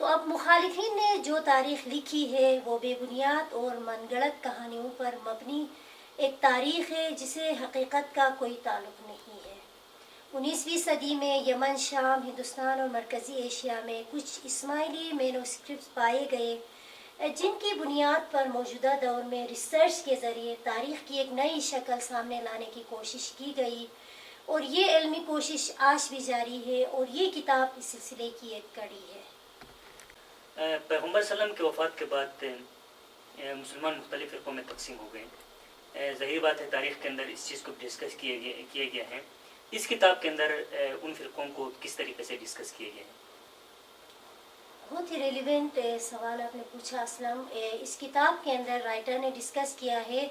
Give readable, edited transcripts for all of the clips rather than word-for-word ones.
تو اب مخالفین نے جو تاریخ لکھی ہے وہ بے بنیاد اور من گڑت کہانیوں پر مبنی ایک تاریخ ہے جسے حقیقت کا کوئی تعلق نہیں ہے۔ 19ویں صدی میں یمن، شام، ہندوستان اور مرکزی ایشیا میں کچھ اسماعیلی مینوسکرپٹس پائے گئے جن کی بنیاد پر موجودہ دور میں ریسرچ کے ذریعے تاریخ کی ایک نئی شکل سامنے لانے کی کوشش کی گئی، اور یہ علمی کوشش آج بھی جاری ہے اور یہ کتاب اس سلسلے کی ایک کڑی ہے۔ پیغمبر صلی اللہ علیہ وسلم کی وفات کے بعد مسلمان مختلف فرقوں میں تقسیم ہو گئے۔ ظاہر بات ہے تاریخ کے اندر اس چیز کو ڈسکس کیا گیا ہے۔ اس کتاب کے اندر ان فرقوں کو کس طریقے سے ڈسکس کیا گیا ہے؟ بہت ہی ریلیونٹ سوال آپ نے پوچھا اسلم۔ اس کتاب کے اندر رائٹر نے ڈسکس کیا ہے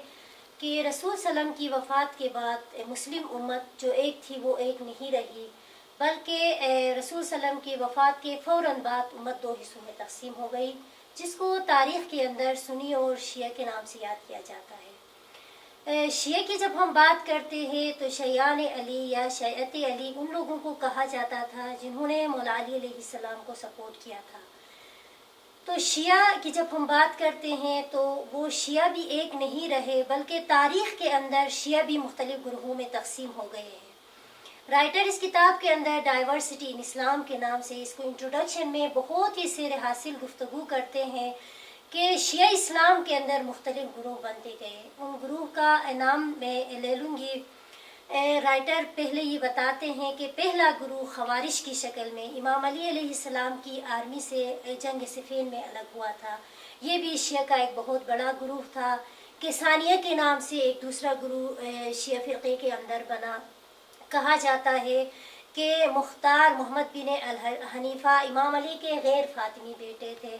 کہ رسول صلی اللہ علیہ وسلم کی وفات کے بعد مسلم امت جو ایک تھی وہ ایک نہیں رہی، بلکہ رسول صلی اللہ علیہ وسلم کی وفات کے فوراً بعد امت دو حصوں میں تقسیم ہو گئی، جس کو تاریخ کے اندر سنی اور شیعہ کے نام سے یاد کیا جاتا ہے۔ شیعہ کی جب ہم بات کرتے ہیں تو شیعان علی یا شیعت علی ان لوگوں کو کہا جاتا تھا جنہوں نے مولا علی علیہ السلام کو سپورٹ کیا تھا۔ تو شیعہ کی جب ہم بات کرتے ہیں تو وہ شیعہ بھی ایک نہیں رہے، بلکہ تاریخ کے اندر شیعہ بھی مختلف گروہوں میں تقسیم ہو گئے ہیں۔ رائٹر اس کتاب کے اندر ڈائیورسٹی ان اسلام کے نام سے اس کو انٹروڈکشن میں بہت ہی سیر حاصل گفتگو کرتے ہیں کہ شیعہ اسلام کے اندر مختلف گروہ بنتے گئے۔ ان گروہ کا نام میں لے لوں گی۔ رائٹر پہلے یہ بتاتے ہیں کہ پہلا گروہ خوارج کی شکل میں امام علی علیہ السلام کی آرمی سے جنگ صفین میں الگ ہوا تھا۔ یہ بھی شیعہ کا ایک بہت بڑا گروہ تھا کہ ثانیہ کے نام سے ایک دوسرا گروہ شیعہ فرقے کے اندر بنا۔ کہا جاتا ہے کہ مختار محمد بن حنیفہ امام علی کے غیر فاطمی بیٹے تھے،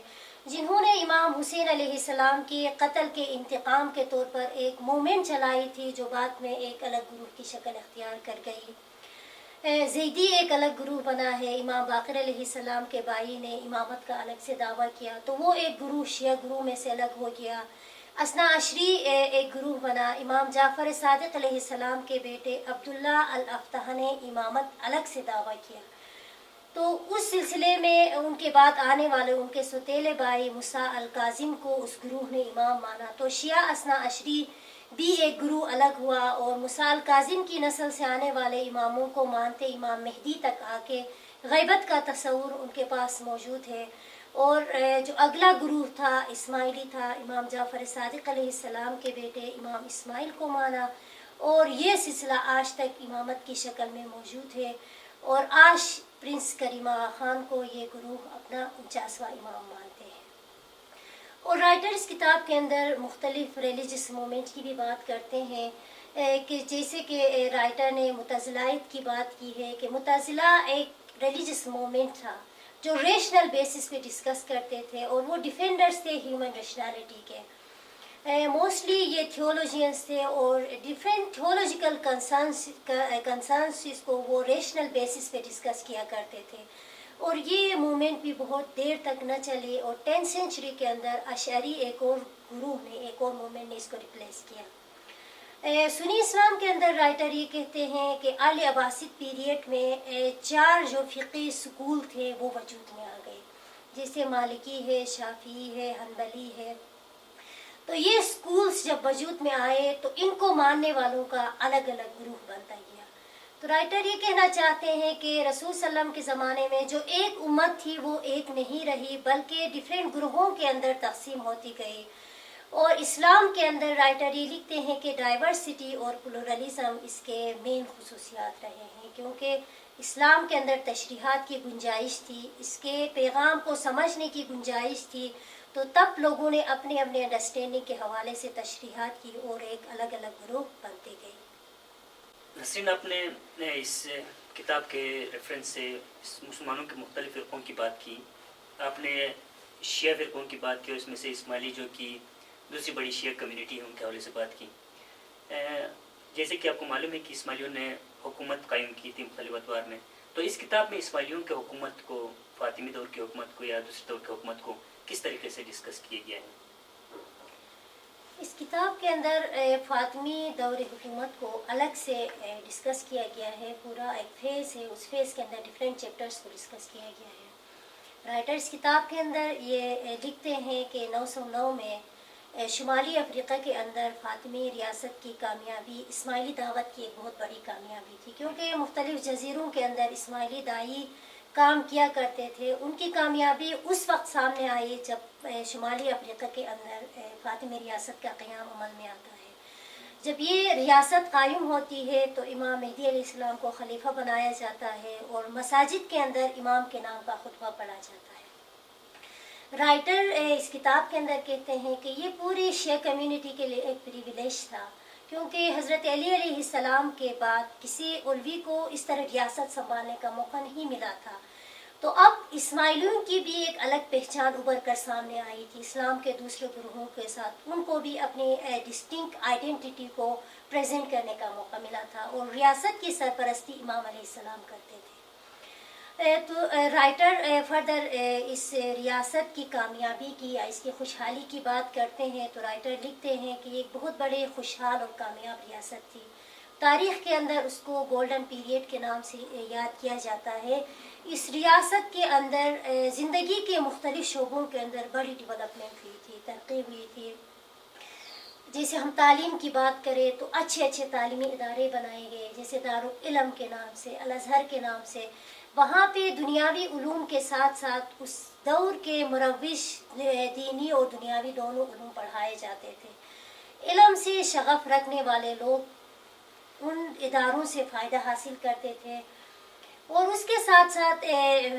جنہوں نے امام حسین علیہ السلام کے قتل کے انتقام کے طور پر ایک موومنٹ چلائی تھی جو بعد میں ایک الگ گروہ کی شکل اختیار کر گئی۔ زیدی ایک الگ گروہ بنا ہے، امام باقر علیہ السلام کے بھائی نے امامت کا الگ سے دعویٰ کیا تو وہ ایک گروہ شیعہ گروہ میں سے الگ ہو گیا۔ اثنا عشری ایک گروہ بنا، امام جعفر صادق علیہ السلام کے بیٹے عبداللہ الافتح نے امامت الگ سے دعویٰ کیا، تو اس سلسلے میں ان کے بعد آنے والے ان کے سوتیلے بھائی موسیٰ الکاظم کو اس گروہ نے امام مانا، تو شیعہ اثنا عشری بھی ایک گروہ الگ ہوا اور موسیٰ الکاظم کی نسل سے آنے والے اماموں کو مانتے امام مہدی تک آ کے غیبت کا تصور ان کے پاس موجود ہے۔ اور جو اگلا گروہ تھا اسماعیلی تھا، امام جعفر صادق علیہ السلام کے بیٹے امام اسماعیل کو مانا، اور یہ سلسلہ آج تک امامت کی شکل میں موجود ہے، اور آج پرنس کریم آغا خان کو یہ گروہ اپنا 49واں امام مانتے ہیں۔ اور رائٹر اس کتاب کے اندر مختلف ریلیجس مومنٹ کی بھی بات کرتے ہیں کہ جیسے کہ رائٹر نے معتزلائیت کی بات کی ہے کہ معتزلہ ایک ریلیجس مومنٹ تھا جو ریشنل بیسس پہ ڈسکس کرتے تھے، اور وہ ڈیفینڈرز تھے ہیومن ریشنالٹی کے۔ موسٹلی یہ تھیولوجینس تھے اور ڈفرینٹ تھیولوجیکل کنسرنس کو وہ ریشنل بیسس پہ ڈسکس کیا کرتے تھے، اور یہ موومنٹ بھی بہت دیر تک نہ چلی، اور 10th سینچری کے اندر اشعری ایک اور گروہ نے ایک اور موومنٹ نے اس کو ریپلیس کیا۔ سنی اسلام کے اندر رائٹر یہ کہتے ہیں کہ آل عباسد پیریڈ میں 4 جو فقہی سکول تھے وہ وجود میں آ گئے، جیسے مالکی ہے، شافعی ہے، حنبلی ہے۔ تو یہ سکولز جب وجود میں آئے تو ان کو ماننے والوں کا الگ الگ گروہ بنتا گیا۔ تو رائٹر یہ کہنا چاہتے ہیں کہ رسول صلی اللہ علیہ وسلم کے زمانے میں جو ایک امت تھی وہ ایک نہیں رہی، بلکہ ڈیفرنٹ گروہوں کے اندر تقسیم ہوتی گئی۔ اور اسلام کے اندر رائٹر یہ لکھتے ہیں کہ ڈائیورسٹی اور پلورلزم اس کے مین خصوصیات رہے ہیں، کیونکہ اسلام کے اندر تشریحات کی گنجائش تھی، اس کے پیغام کو سمجھنے کی گنجائش تھی، تو تب لوگوں نے اپنے اپنے انڈرسٹینڈنگ کے حوالے سے تشریحات کی اور ایک الگ الگ گروہ بنتے گئے۔ نسرین، آپ نے اس کتاب کے ریفرنس سے مسلمانوں کے مختلف فرقوں کی بات کی، آپ نے شیعہ فرقوں کی بات کی، اور اس میں سے اسماعیلی جو کہ دوسری بڑی شیعہ کمیونٹی ہے ان کے حوالے سے بات کی۔ جیسے کہ آپ کو معلوم ہے کہ اسماعیلیوں نے حکومت قائم کی تھی مختلف ادوار میں، تو اس کتاب میں اسماعیلیوں کے حکومت کو، فاطمی دور کی حکومت کو یا دوسرے دور کی حکومت کو کس طریقے سے ڈسکس کیا گیا ہے؟ اس کتاب کے اندر فاطمی دور حکومت کو الگ سے ڈسکس کیا گیا ہے، پورا ایک فیز ہے، اس فیز کے اندر ڈفرینٹ چیپٹرز کو ڈسکس کیا گیا ہے۔ رائٹر اس کتاب کے اندر یہ لکھتے ہیں کہ 909 میں شمالی افریقہ کے اندر فاطمی ریاست کی کامیابی اسماعیلی دعوت کی ایک بہت بڑی کامیابی تھی، کیونکہ مختلف جزیروں کے اندر اسماعیلی داعی کام کیا کرتے تھے۔ ان کی کامیابی اس وقت سامنے آئی جب شمالی افریقہ کے اندر فاطمی ریاست کا قیام عمل میں آتا ہے۔ جب یہ ریاست قائم ہوتی ہے تو امام مہدی علیہ السلام کو خلیفہ بنایا جاتا ہے اور مساجد کے اندر امام کے نام کا خطبہ پڑھا جاتا ہے۔ رائٹر اس کتاب کے اندر کہتے ہیں کہ یہ پوری شیعہ کمیونٹی کے لیے ایک پریویلیج تھا، کیونکہ حضرت علی علیہ السلام کے بعد کسی علوی کو اس طرح ریاست سنبھالنے کا موقع نہیں ملا تھا۔ تو اب اسماعیلیوں کی بھی ایک الگ پہچان ابھر کر سامنے آئی تھی اسلام کے دوسرے گروہوں کے ساتھ، ان کو بھی اپنی ڈسٹنکٹ آئیڈینٹی کو پریزنٹ کرنے کا موقع ملا تھا اور ریاست کی سرپرستی امام علیہ السلام کرتے تھے۔ تو رائٹر فردر اس ریاست کی کامیابی کی یا اس کی خوشحالی کی بات کرتے ہیں تو رائٹر لکھتے ہیں کہ یہ ایک بہت بڑے خوشحال اور کامیاب ریاست تھی۔ تاریخ کے اندر اس کو گولڈن پیریڈ کے نام سے یاد کیا جاتا ہے۔ اس ریاست کے اندر زندگی کے مختلف شعبوں کے اندر بڑی ڈیولپمنٹ ہوئی تھی، ترقی ہوئی تھی۔ جیسے ہم تعلیم کی بات کریں تو اچھے اچھے تعلیمی ادارے بنائے گئے، جیسے دارالعلم کے نام سے، الازہر کے نام سے۔ وہاں پہ دنیاوی علوم کے ساتھ ساتھ اس دور کے مروج دینی اور دنیاوی دونوں علوم پڑھائے جاتے تھے۔ علم سے شغف رکھنے والے لوگ ان اداروں سے فائدہ حاصل کرتے تھے۔ اور اس کے ساتھ ساتھ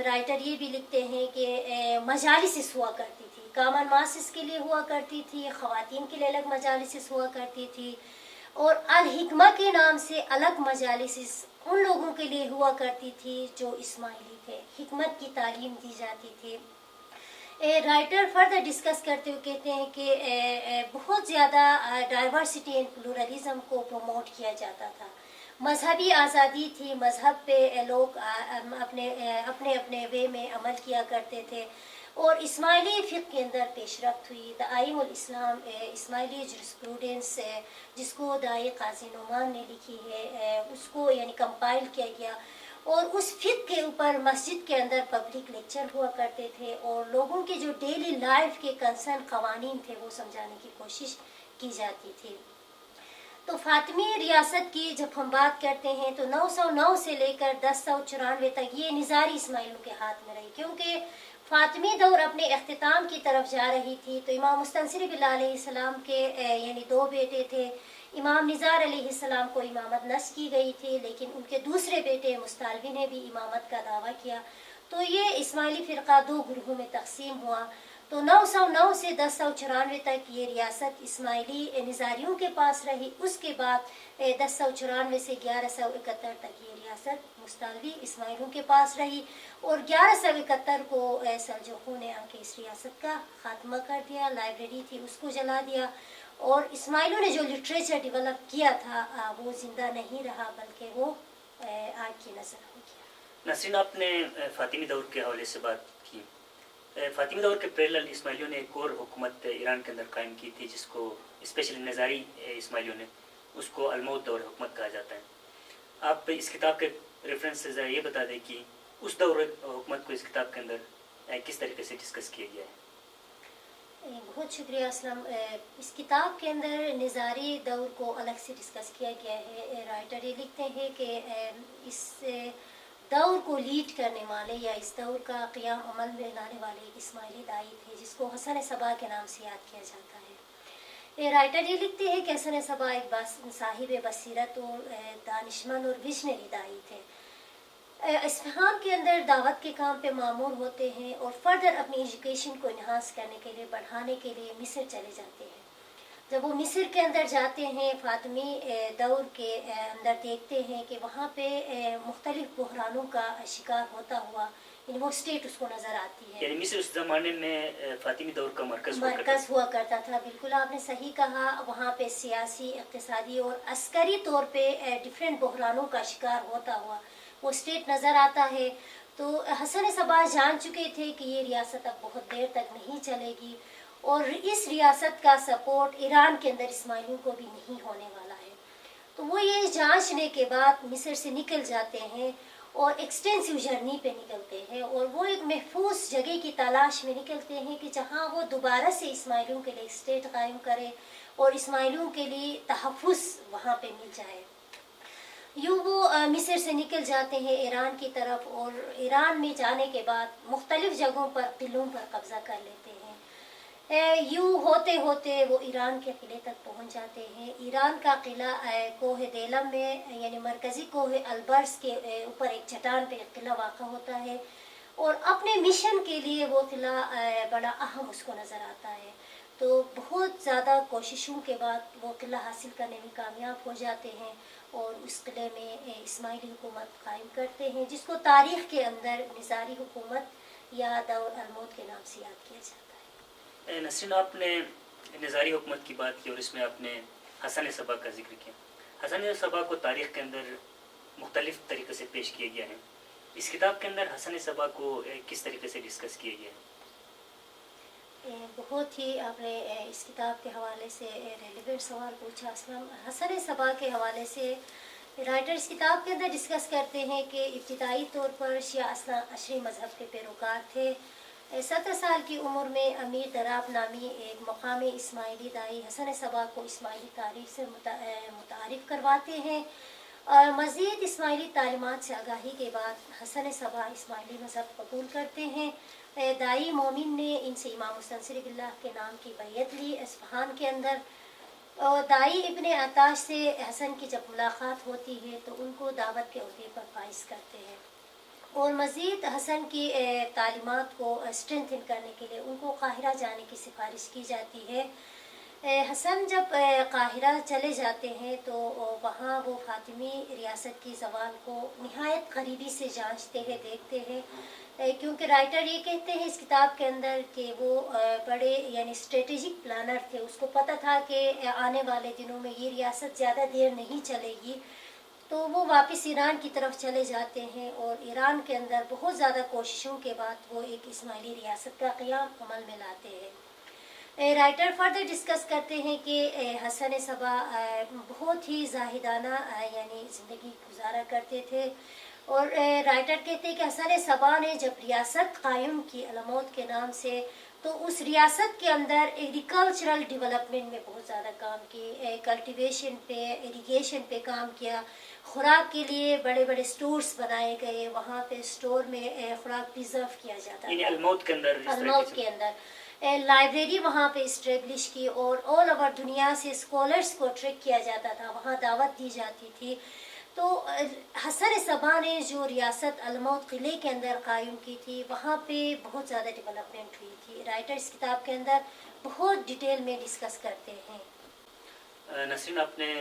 رائٹر یہ بھی لکھتے ہیں کہ مجالس ہوا کرتی تھی، کامن ماسس کے لیے ہوا کرتی تھی، خواتین کے لیے الگ مجالس ہوا کرتی تھی، اور الحکمہ کے نام سے الگ مجالس ان لوگوں کے لیے ہوا کرتی تھی جو اسماعیلی تھے، حکمت کی تعلیم دی جاتی تھی۔ رائٹر فردر ڈسکس کرتے ہوئے کہتے ہیں کہ بہت زیادہ ڈائیورسٹی اینڈ پلورلزم کو پروموٹ کیا جاتا تھا، مذہبی آزادی تھی، مذہب پہ لوگ اپنے اپنے وے میں عمل کیا کرتے تھے، اور اسماعیلی فقہ کے اندر پیش رفت ہوئی۔ دعائم الاسلام اسماعیلی جورسپروڈنس جس کو دائی قاضی نعمان نے لکھی ہے، اس کو یعنی کمپائل کیا گیا، اور اس فقہ کے اوپر مسجد کے اندر پبلک لیکچر ہوا کرتے تھے، اور لوگوں کے جو ڈیلی لائف کے کنسرن قوانین تھے وہ سمجھانے کی کوشش کی جاتی تھی۔ تو فاطمی ریاست کی جب ہم بات کرتے ہیں تو 909 سے لے کر 1094 تک یہ نظاری اسماعیلیوں کے ہاتھ میں رہی، کیونکہ فاطمی دور اپنے اختتام کی طرف جا رہی تھی۔ تو امام مستنصر باللہ علیہ السلام کے یعنی دو بیٹے تھے، امام نزار علیہ السلام کو امامت نصب کی گئی تھی، لیکن ان کے دوسرے بیٹے مستعلوی نے بھی امامت کا دعویٰ کیا، تو یہ اسماعیلی فرقہ دو گروہوں میں تقسیم ہوا۔ تو 909 سے 1094 تک یہ ریاست اسماعیلی نظاریوں کے پاس رہی۔ اس کے بعد 1094 سے 1171 تک یہ ریاست مستعلوی اسماعیلیوں کے پاس رہی، اور 1171 کو سلجوقیوں نے آ کے اس ریاست کا خاتمہ کر دیا، لائبریری تھی اس کو جلا دیا، اور اسماعیلیوں نے جو لٹریچر ڈیولپ کیا تھا وہ زندہ نہیں رہا، بلکہ وہ آگ کی نظر ہو گیا۔ نسرین، آپ نے فاطمی دور کے حوالے سے بات کی۔ فاطمی دور کے پیرلل اسماعیلیوں نے ایک اور حکومت ایران کے اندر قائم کی تھی، جس کو اسپیشلی نظاری اسماعیلیوں نے اس کو الموت دور حکومت کہا جاتا ہے۔ آپ اس کتاب کے ریفرنس سے ذرا یہ بتا دیں کہ اس دور حکومت کو اس کتاب کے اندر کس طریقے سے ڈسکس کیا گیا ہے؟ بہت شکریہ اسلم۔ اس کتاب کے اندر نظاری دور کو الگ سے ڈسکس کیا گیا ہے۔ رائٹر یہ لکھتے ہیں کہ اس دور کو لیڈ کرنے والے یا اس دور کا قیام عمل میں لانے والے اسماعیلی داعی تھے، جس کو حسن صبا کے نام سے یاد کیا جاتا ہے۔ رائٹر یہ لکھتے ہیں کہ حسن صبا ایک صاحب بصیرت اور دانشمند اور ویژنری داعی تھے۔ اصفہان کے اندر دعوت کے کام پہ معمور ہوتے ہیں، اور فردر اپنی ایجوکیشن کو انہانس کرنے کے لیے، بڑھانے کے لیے مصر چلے جاتے ہیں۔ جب وہ مصر کے اندر جاتے ہیں، فاطمی دور کے اندر دیکھتے ہیں کہ وہاں پہ مختلف بحرانوں کا شکار ہوتا ہوا، یعنی وہ اسٹیٹ اس کو نظر آتی ہے۔ یعنی مصر اس زمانے میں فاطمی دور کا مرکز ہوا کرتا تھا۔ بالکل آپ نے صحیح کہا، وہاں پہ سیاسی، اقتصادی اور عسکری طور پہ ڈفرینٹ بحرانوں کا شکار ہوتا ہوا وہ اسٹیٹ نظر آتا ہے۔ تو حسن صبا جان چکے تھے کہ یہ ریاست اب بہت دیر تک نہیں چلے گی، اور اس ریاست کا سپورٹ ایران کے اندر اسماعیلیوں کو بھی نہیں ہونے والا ہے۔ تو وہ یہ جانچنے کے بعد مصر سے نکل جاتے ہیں، اور ایکسٹینسو جرنی پہ نکلتے ہیں، اور وہ ایک محفوظ جگہ کی تلاش میں نکلتے ہیں کہ جہاں وہ دوبارہ سے اسماعیلیوں کے لیے اسٹیٹ قائم کرے اور اسماعیلیوں کے لیے تحفظ وہاں پہ مل جائے۔ یوں وہ مصر سے نکل جاتے ہیں ایران کی طرف، اور ایران میں جانے کے بعد مختلف جگہوں پر قلعوں پر قبضہ کر لیتے ہیں۔ یوں ہوتے ہوتے وہ ایران کے قلعے تک پہنچ جاتے ہیں۔ ایران کا قلعہ کوہ دیلم میں، یعنی مرکزی کوہ البرز کے اوپر ایک چٹان پہ ایک قلعہ واقع ہوتا ہے، اور اپنے مشن کے لیے وہ قلعہ بڑا اہم اس کو نظر آتا ہے۔ تو بہت زیادہ کوششوں کے بعد وہ قلعہ حاصل کرنے میں کامیاب ہو جاتے ہیں، اور اس قلعے میں اسماعیلی حکومت قائم کرتے ہیں، جس کو تاریخ کے اندر نظاری حکومت یا دور الموت کے نام سے یاد کیا جاتا ہے۔ نسرین، آپ نے نظاری حکومت کی بات کی اور اس میں آپ نے حسن صبا کا ذکر کیا۔ حسن صبا کو تاریخ کے اندر مختلف طریقے سے پیش کیا گیا ہے۔ اس کتاب کے اندر حسن صبا کو کس طریقے سے ڈسکس کیا گیا ہے؟ بہت ہی آپ نے اس کتاب کے حوالے سے ریلیونٹ سوال پوچھا اسلم۔ حسن صبا کے حوالے سے رائٹر اس کتاب کے اندر ڈسکس کرتے ہیں کہ ابتدائی طور پر شیعہ اشری مذہب کے پیروکار تھے۔ 17 سال کی عمر میں امیر دراب نامی ایک مقامی اسماعیلی دائی حسن صبا کو اسماعیلی تاریخ سے متعارف کرواتے ہیں، اور مزید اسماعیلی تعلیمات سے آگاہی کے بعد حسن صبا اسماعیلی مذہب قبول کرتے ہیں۔ دائی مومن نے ان سے امام مستنصر باللہ کے نام کی بیعت لی اصفہان کے اندر، اور دائی ابن عطاش سے حسن کی جب ملاقات ہوتی ہے تو ان کو دعوت کے عہدے پر فائز کرتے ہیں، اور مزید حسن کی تعلیمات کو اسٹرینتھن کرنے کے لیے ان کو قاہرہ جانے کی سفارش کی جاتی ہے۔ حسن جب قاہرہ چلے جاتے ہیں تو وہاں وہ فاطمی ریاست کی زوال کو نہایت قریبی سے جانچتے ہیں، دیکھتے ہیں، کیونکہ رائٹر یہ کہتے ہیں اس کتاب کے اندر کہ وہ بڑے یعنی اسٹریٹجک پلانر تھے۔ اس کو پتہ تھا کہ آنے والے دنوں میں یہ ریاست زیادہ دیر نہیں چلے گی، تو وہ واپس ایران کی طرف چلے جاتے ہیں، اور ایران کے اندر بہت زیادہ کوششوں کے بعد وہ ایک اسماعیلی ریاست کا قیام عمل میں لاتے ہیں۔ رائٹر فردر ڈسکس کرتے ہیں کہ حسن صبا بہت ہی زاہدانہ یعنی زندگی گزارا کرتے تھے، اور رائٹر کہتے ہیں کہ حسن صبا نے جب ریاست قائم کی علموت کے نام سے، تو اس ریاست کے اندر ایگریکلچرل ڈیولپمنٹ میں بہت زیادہ کام کی، کلٹیویشن پہ، اریگیشن پہ کام کیا، خوراک کے لیے بڑے بڑے سٹورز بنائے گئے، وہاں پہ سٹور میں خوراک پریزرو کیا جاتا یعنی تھا۔ الموت کے اندر الموت کے اندر لائبریری وہاں پہ اسٹیبلش کی، اور آل اوور دنیا سے اسکالرس کو ٹریک کیا جاتا تھا، وہاں دعوت دی جاتی تھی۔ تو حسن صبا نے جو ریاست الموت قلعے کے اندر قائم کی تھی، وہاں پہ بہت زیادہ ڈیولپمنٹ ہوئی تھی۔ رائٹر اس کتاب کے اندر بہت ڈیٹیل میں ڈسکس کرتے ہیں۔ نسرین، آپ نے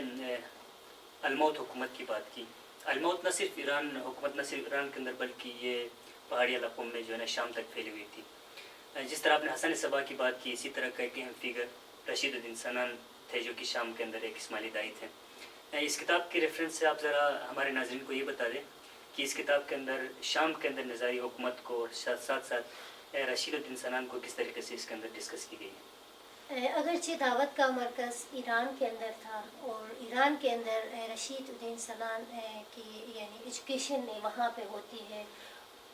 الموت حکومت کی بات کی۔ الموت نہ صرف ایران حکومت نہ صرف ایران کے اندر بلکہ یہ پہاڑی علاقوں میں جو ہے نا شام تک پھیلی ہوئی تھی۔ جس طرح آپ نے حسن صبا کی بات کی، اسی طرح کا ایک اہم فگر رشید الدین سنان تھے، جو کہ شام کے اندر ایک اسماعیلی دائی تھے۔ اس کتاب کے ریفرنس سے آپ ذرا ہمارے ناظرین کو یہ بتا دیں کہ اس کتاب کے اندر شام کے اندر نظاری حکومت کو اور ساتھ ساتھ رشید الدین سنان کو کس طریقے سے اس کے اندر ڈسکس کی گئی ہے؟ اگرچہ دعوت کا مرکز ایران کے اندر تھا، اور ایران کے اندر رشید الدین سنان کی یعنی ایجوکیشن وہاں پہ ہوتی ہے،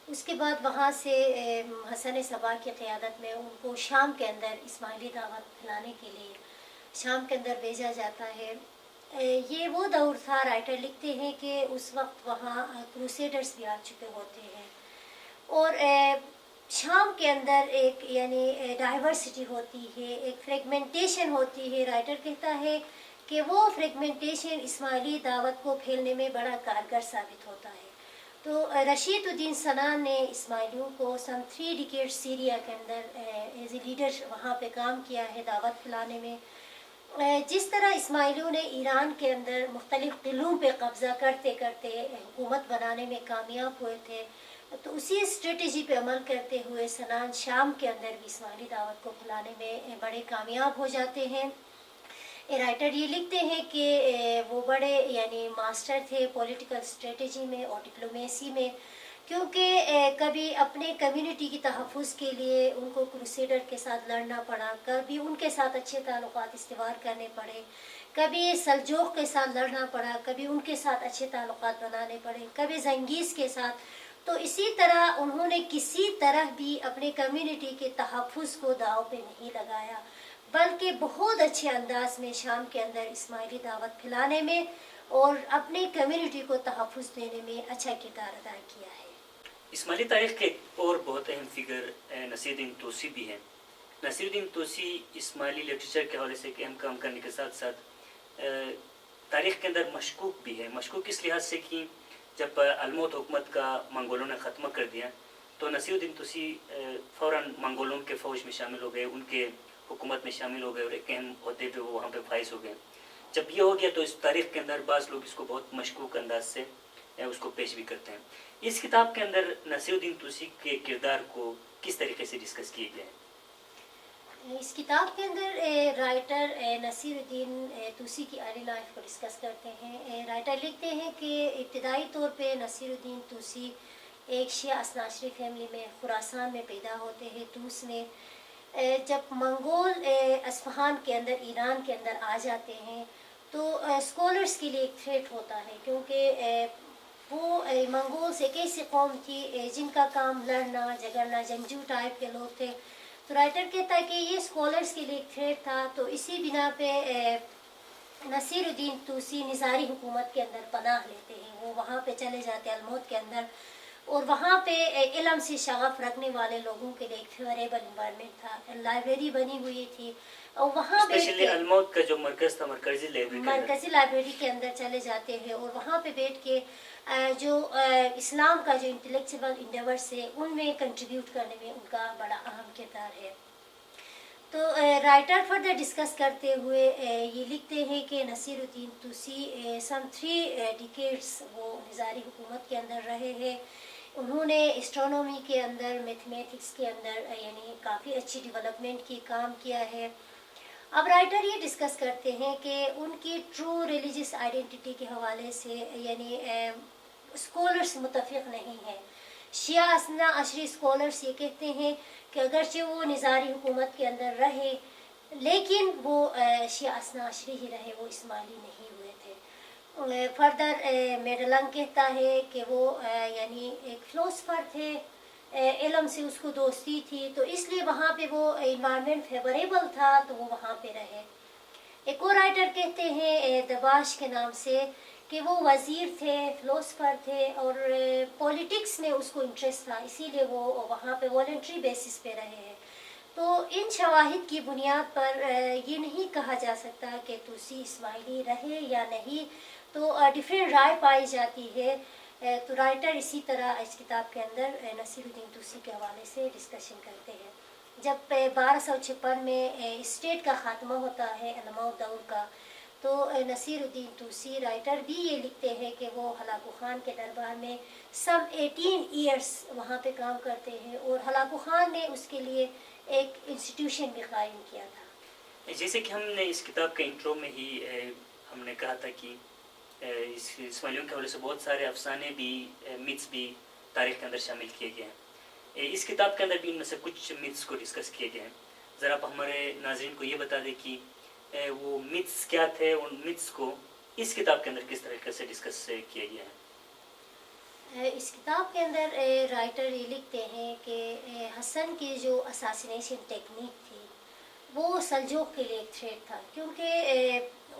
اس کے بعد وہاں سے حسن صبا کی قیادت میں ان کو شام کے اندر اسماعیلی دعوت پھیلانے کے لیے شام کے اندر بھیجا جاتا ہے۔ یہ وہ دور تھا، رائٹر لکھتے ہیں کہ اس وقت وہاں کروسیڈرز بھی آ چکے ہوتے ہیں، اور شام کے اندر ایک یعنی ڈائیورسٹی ہوتی ہے، ایک فریگمنٹیشن ہوتی ہے۔ رائٹر کہتا ہے کہ وہ فریگمنٹیشن اسماعیلی دعوت کو پھیلنے میں بڑا کارگر ثابت ہوتا ہے۔ تو رشید الدین سنان نے اسماعیلیوں کو سن 3 ڈیکیڈ سیریا کے اندر ایز اے لیڈر وہاں پہ کام کیا ہے دعوت پھیلانے میں۔ جس طرح اسماعیلیوں نے ایران کے اندر مختلف قلعوں پہ قبضہ کرتے کرتے حکومت بنانے میں کامیاب ہوئے تھے، تو اسی اسٹریٹجی پہ عمل کرتے ہوئے سنان شام کے اندر بھی اسماعیلی دعوت کو پھیلانے میں بڑے کامیاب ہو جاتے ہیں۔ رائٹر یہ لکھتے ہیں کہ وہ بڑے یعنی ماسٹر تھے پولیٹیکل اسٹریٹجی میں اور ڈپلومیسی میں، کیونکہ کبھی اپنے کمیونٹی کی تحفظ کے لیے ان کو کروسیڈر کے ساتھ لڑنا پڑا، کبھی ان کے ساتھ اچھے تعلقات استوار کرنے پڑے، کبھی سلجوق کے ساتھ لڑنا پڑا، کبھی ان کے ساتھ اچھے تعلقات بنانے پڑے، کبھی زنگیز کے ساتھ. تو اسی طرح انہوں نے کسی طرح بھی اپنے کمیونٹی کے تحفظ کو داؤ پہ نہیں لگایا، بلکہ بہت اچھے انداز میں شام کے اندر اسماعیلی دعوت پھیلانے میں اور اپنے کمیونٹی کو تحفظ دینے میں اچھا کردار ادا کیا ہے. اسماعیلی تاریخ کے ایک اور بہت اہم فگر نصیر الدین توسی بھی ہیں. نصیر الدین توسی اسماعیلی لٹریچر کے حوالے سے ایک اہم کام کرنے کے ساتھ ساتھ تاریخ کے اندر مشکوک بھی ہے. مشکوک اس لحاظ سے کہ جب الموت حکومت کا منگولوں نے ختم کر دیا تو نصیر الدین توسی فوراً منگولوں کے فوج میں شامل ہو گئے، ان کے حکومت میں شامل ہو گئے اور ایک اہم عہدے پہ وہ وہاں پہ فائز ہو گئے. جب یہ ہو گیا تو اس تاریخ کے اندر بعض لوگ اس کو بہت مشکوک انداز سے اس کو پیش بھی کرتے ہیں. اس کتاب کے اندر نصیر الدین توسی کے کردار کو کس طریقے سے ڈسکس کیے گئے ہیں؟ اس کتاب کے اندر رائٹر نصیر الدین توسی کی ارلی لائف کو ڈسکس کرتے ہیں. رائٹر لکھتے ہیں کہ ابتدائی طور پہ نصیر الدین توسی ایک شیعہ اثناعشری فیملی میں خراسان میں پیدا ہوتے ہیں، توس میں. جب منگول اصفہان کے اندر، ایران کے اندر آ جاتے ہیں تو اسکالرس کے لیے ایک تھریٹ ہوتا ہے، کیونکہ وہ منگولز ایک ایسی قوم تھی جن کا کام لڑنا جھگڑنا، جنگجو ٹائپ کے لوگ تھے. تو رائٹر کہتا ہے کہ یہ اسکالرس کے لیے ایک تھریٹ تھا، تو اسی بنا پہ نصیر الدین توسی نظاری حکومت کے اندر پناہ لیتے ہیں. وہ وہاں پہ چلے جاتے ہیں الموت کے اندر، اور وہاں پہ علم سے شغف رکھنے والے لوگوں کے لیے ایک فیوریبل انوائرمنٹ تھا. لائبریری بنی ہوئی تھی اور وہاں اسپیشلی الموت کا جو مرکز تھا مرکزی لائبریری کے اندر چلے جاتے ہیں اور وہاں پہ بیٹھ کے جو اسلام کا جو انٹلیکچوئل انڈیورس ہے ان میں کنٹریبیوٹ کرنے میں ان کا بڑا اہم کردار ہے. تو رائٹر فردر ڈسکس کرتے ہوئے یہ لکھتے ہیں کہ نصیر الدین توسی سم 3 ڈیکیڈس وہ نظاری حکومت کے اندر رہے ہیں. انہوں نے اسٹرونومی کے اندر، میتھمیٹکس کے اندر یعنی کافی اچھی ڈیولپمنٹ کی کام کیا ہے. اب رائٹر یہ ڈسکس کرتے ہیں کہ ان کی ٹرو ریلیجس آئیڈینٹی کے حوالے سے یعنی اسکالرس متفق نہیں ہیں. شیعہ اثنا عشری اسکالرس یہ کہتے ہیں کہ اگرچہ وہ نظاری حکومت کے اندر رہے لیکن وہ شیعہ اثنا عشری ہی رہے، وہ اسماعیلی نہیں ہوئے تھے. فردر میڈلنگ کہتا ہے کہ وہ یعنی ایک فلسفر تھے، علم سے اس کو دوستی تھی، تو اس لیے وہاں پہ وہ انوائرمنٹ فیوریبل تھا تو وہ وہاں پہ رہے. ایک اور رائٹر کہتے ہیں دباش کے نام سے کہ وہ وزیر تھے، فلسفر تھے اور پولیٹکس میں اس کو انٹرسٹ تھا، اسی لیے وہ وہاں پہ والنٹری بیسس پہ رہے ہیں. تو ان شواہد کی بنیاد پر یہ نہیں کہا جا سکتا کہ توسی اسماعیلی رہے یا نہیں، تو ڈفرینٹ رائے پائی جاتی ہے. تو رائٹر اسی طرح اس کتاب کے اندر نصیر الدین توسی کے حوالے سے ڈسکشن کرتے ہیں. جب 1256 میں اسٹیٹ کا خاتمہ ہوتا ہے علماء دور کا، تو نصیر الدین توسی رائٹر بھی یہ لکھتے ہیں کہ وہ ہلاکو خان کے دربار میں سم 18 ایئرس وہاں پہ کام کرتے ہیں اور ہلاکو خان نے اس کے لیے ایک انسٹیٹیوشن بھی قائم کیا تھا. جیسے کہ ہم نے اس کتاب کے انٹرو میں ہی ہم نے کہا تھا کہ اسماعیلیوں کے حوالے سے بہت سارے افسانے بھی، میتھس بھی تاریخ کے اندر شامل کیے گئے ہیں. اس کتاب کے اندر بھی ان میں سے کچھ میتھس کو ڈسکس کیے گئے ہیں. ذرا آپ ہمارے ناظرین کو یہ بتا دیں کہ وہ میتھس کیا تھے، اور میتھس کو اس کتاب کے اندر کس طریقے سے ڈسکس کیے گئے ہیں. اس کتاب کے اندر رائٹر یہ لکھتے ہیں کہ حسن کی جو اساسینیشن ٹیکنیک تھی وہ سلجوق کے لیے ایک تھریٹ تھا، کیونکہ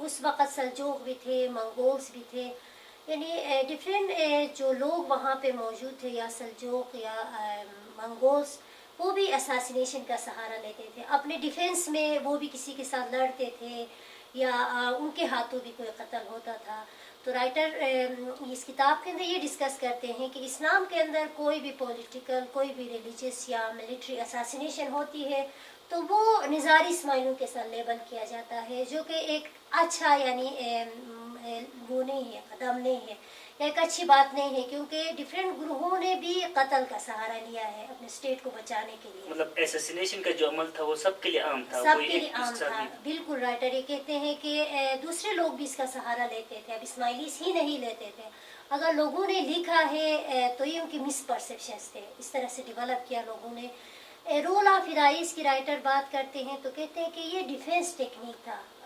اس وقت سلجوق بھی تھے، منگولز بھی تھے، یعنی ڈفرینٹ جو لوگ وہاں پہ موجود تھے، یا سلجوق یا منگولز، وہ بھی اساسینیشن کا سہارا لیتے تھے. اپنے ڈیفینس میں وہ بھی کسی کے ساتھ لڑتے تھے یا ان کے ہاتھوں بھی کوئی قتل ہوتا تھا. تو رائٹر اس کتاب کے اندر یہ ڈسکس کرتے ہیں کہ اسلام کے اندر کوئی بھی پولیٹیکل، کوئی بھی ریلیجس یا ملٹری اساسینیشن ہوتی ہے تو وہ نظاری اسماعیلیوں کے ساتھ لیبل کیا جاتا ہے، جو کہ ایک اچھا یعنی وہ نہیں ہے، قدم نہیں ہے، یا ایک اچھی بات نہیں ہے، کیونکہ ڈفرینٹ گروہوں نے بھی قتل کا سہارا لیا ہے اپنے اسٹیٹ کو بچانے کے لیے. مطلب ایساسینیشن کا جو عمل تھا وہ سب کے لیے عام تھا، سب کے لیے عام تھا. بالکل رائٹر یہ کہتے ہیں کہ دوسرے لوگ بھی اس کا سہارا لیتے تھے، اب اسماعیلیز ہی نہیں لیتے تھے. اگر لوگوں نے لکھا ہے تو یہ ان کی مس پرسیپشنس تھے، اس طرح سے ڈیولپ کیا لوگوں نے. رول آف ہدایس کی رائٹر بات کرتے ہیں تو کہتے ہیں کہ یہ ڈیفینس ٹیکنیک تھا.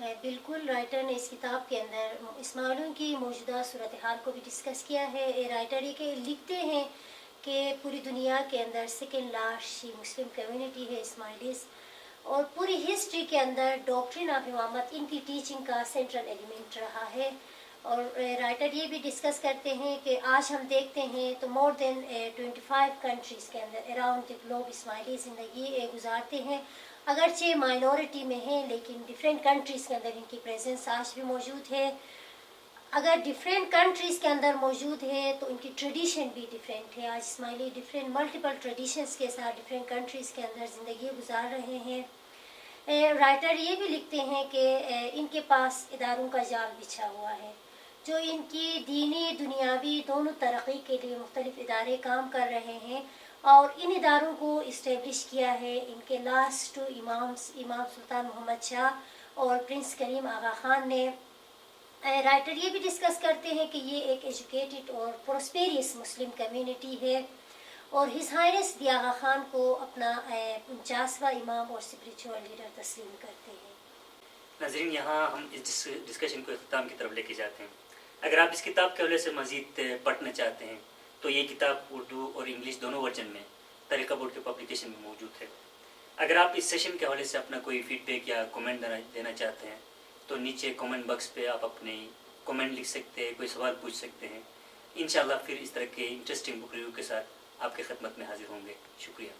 بالکل رائٹر نے اس کتاب کے اندر اسماعیلیوں کی موجودہ صورتحال کو بھی ڈسکس کیا ہے. رائٹر یہ کہ لکھتے ہیں کہ پوری دنیا کے اندر سیکنڈ لارج مسلم کمیونٹی ہے اسماعیلیز, اور پوری ہسٹری کے اندر ڈاکٹرن آف امامت ان کی ٹیچنگ کا سینٹرل ایلیمنٹ رہا ہے. اور رائٹر یہ بھی ڈسکس کرتے ہیں کہ آج ہم دیکھتے ہیں تو مور دین 25 کنٹریز کے اندر اراؤنڈ دی گلوب اسماعیلی زندگی گزارتے ہیں. اگرچہ مائنورٹی میں ہیں لیکن ڈفرینٹ کنٹریز کے اندر ان کی پریزنس آج بھی موجود ہے. اگر ڈفرینٹ کنٹریز کے اندر موجود ہے تو ان کی ٹریڈیشن بھی ڈفرینٹ ہے. آج اسماعیلی ڈفرینٹ ملٹیپل ٹریڈیشنز کے ساتھ ڈفرینٹ کنٹریز کے اندر زندگی گزار رہے ہیں. رائٹر یہ بھی لکھتے ہیں کہ ان کے پاس اداروں کا جال بچھا ہوا ہے, جو ان کی دینی دنیاوی دونوں ترقی کے لیے مختلف ادارے کام کر رہے ہیں, اور ان اداروں کو اسٹیبلش کیا ہے ان کے لاسٹ 2 امامس, امام سلطان محمد شاہ اور پرنس کریم آغا خان نے. رائٹر یہ بھی ڈسکس کرتے ہیں کہ یہ ایک ایجوکیٹڈ اور پروسپیریس مسلم کمیونٹی ہے, اور ہز ہائنس دی آغا خان کو اپنا 49واں امام اور اسپریچول لیڈر تسلیم کرتے ہیں. ناظرین, یہاں ہم اس ڈسکشن کو اختتام کی طرف لے کے جاتے ہیں. اگر آپ اس کتاب کے حوالے سے مزید پڑھنا چاہتے ہیں تو یہ کتاب اردو اور انگلش دونوں ورژن میں طریقہ بورڈ کے پبلیکیشن میں موجود ہے. اگر آپ اس سیشن کے حوالے سے اپنا کوئی فیڈ بیک یا کومنٹ دینا چاہتے ہیں تو نیچے کومنٹ باکس پہ آپ اپنے کومنٹ لکھ سکتے ہیں, کوئی سوال پوچھ سکتے ہیں. انشاءاللہ پھر اس طرح کے انٹرسٹنگ بک ریویو کے ساتھ آپ کی خدمت میں حاضر ہوں گے. شکریہ.